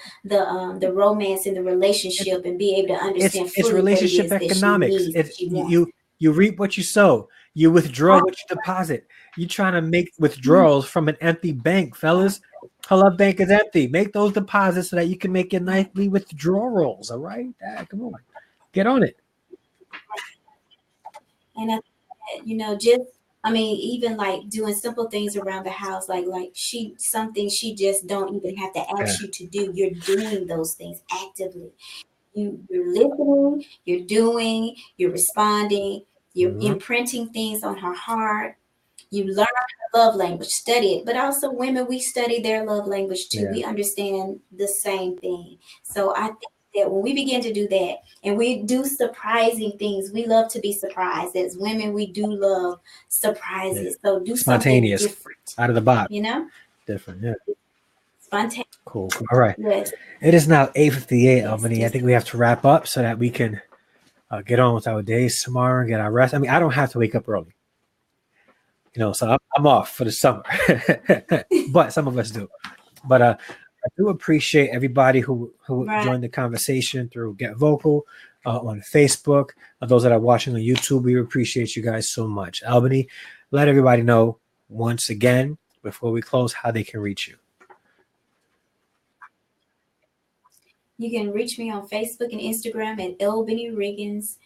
romance in the relationship, and be able to understand It's fully what it relationship is that she economics. needs, that It she wants. you reap what you sow. You withdraw what you deposit. You trying to make withdrawals from an empty bank, fellas. Her love bank is empty. Make those deposits so that you can make your nightly withdrawals. All right, come on, get on it. And just, I mean, even like doing simple things around the house, like something she just don't even have to Yeah. ask you to do. You're doing those things actively. You're listening, you're doing, you're responding, you're Mhm. imprinting things on her heart. You learn her love language, study it. But also women, we study their love language too. Yeah. We understand the same thing. So I think that when we begin to do that, and we do surprising things, we love to be surprised. As women, we do love Yeah. surprises. So do something Spontaneous, different, out of the box, you know? different. Yeah. Spontaneous. Cool. All right. Yes, It is now 8:58, yes, Albany. I just think we have to wrap up so that we can get on with our days tomorrow and get our rest. I mean, I don't have to wake up early, so I'm off for the summer, but some of us do. But I do appreciate everybody who right. joined the conversation through Get Vocal on Facebook. Those that are watching on YouTube, we appreciate you guys so much. Albany, let everybody know once again before we close how they can reach you. You can reach me on Facebook and Instagram at Albany Riggins.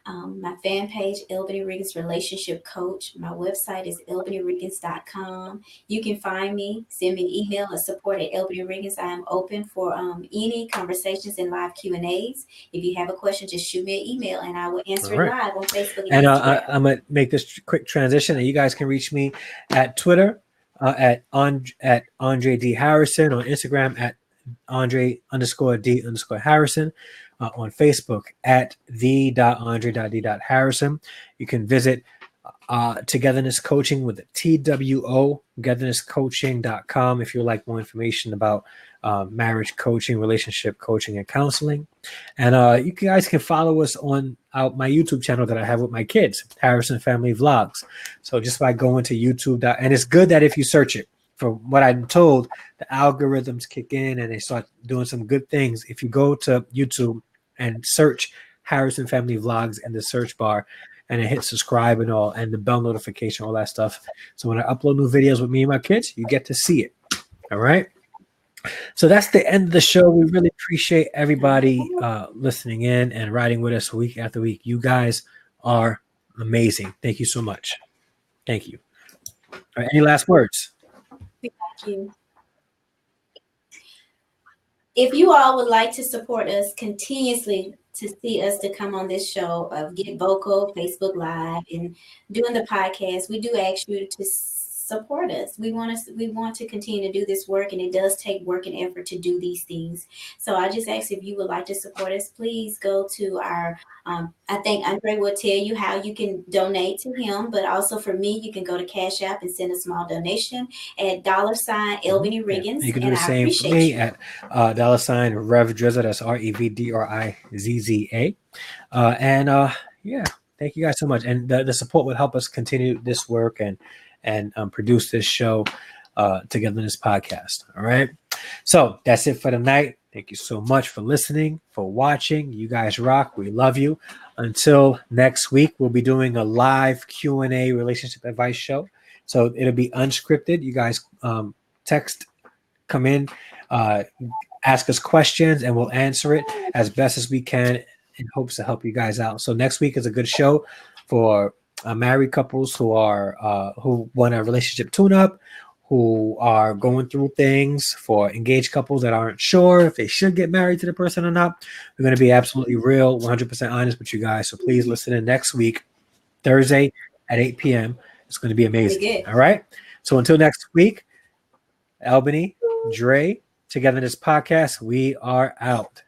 My fan page, Albany Riggins Relationship Coach. My website is albanyriggins.com. You can find me, send me an email or support at Albany Riggins. I am open for any conversations and live Q&As. If you have a question, just shoot me an email and I will answer All it right. live on Facebook and And Instagram. I'm going to make this quick transition, and you guys can reach me at Twitter at Andre D. Harrison, on Instagram at Andre_D_Harrison, on Facebook at the.andre.d.harrison. You can visit Two-Getherness Coaching with a TWO, togethernesscoaching.com, if you'd like more information about marriage coaching, relationship coaching, and counseling. And you guys can follow us on my YouTube channel that I have with my kids, Harrison Family Vlogs. So just by going to YouTube, and it's good that if you search it, from what I'm told, the algorithms kick in and they start doing some good things. If you go to YouTube and search Harrison Family Vlogs in the search bar, and it hit subscribe and all, and the bell notification, all that stuff. So when I upload new videos with me and my kids, you get to see it. All right. So that's the end of the show. We really appreciate everybody listening in and riding with us week after week. You guys are amazing. Thank you so much. Thank you. All right, any last words? Thank you. if you all would like to support us continuously to see us to come on this show of Get Vocal, Facebook Live, and doing the podcast, we do ask you to support us. We want to continue to do this work, and it does take work and effort to do these things. So I just ask if you would like to support us, please go to our. I think Andre will tell you how you can donate to him, but also for me, you can go to Cash App and send a small donation at $ Albany Yeah. Riggins, You can do and the I same for appreciate me you. at $Rev Drizza. That's RevDrizza. And yeah, thank you guys so much. And the support will help us continue this work and produce this show together in this podcast. All right. So that's it for tonight. Thank you so much for listening, for watching. You guys rock. We love you. Until next week, we'll be doing a live Q&A relationship advice show. So it'll be unscripted. You guys text, come in, ask us questions, and we'll answer it as best as we can in hopes to help you guys out. So next week is a good show for married couples who want a relationship tune-up, who are going through things, for engaged couples that aren't sure if they should get married to the person or not. We're going to be absolutely real, 100% honest with you guys. So please listen in next week, Thursday at 8 p.m. It's going to be Pretty amazing. good. All right. So until next week, Albany, Dre, together in this podcast, we are out.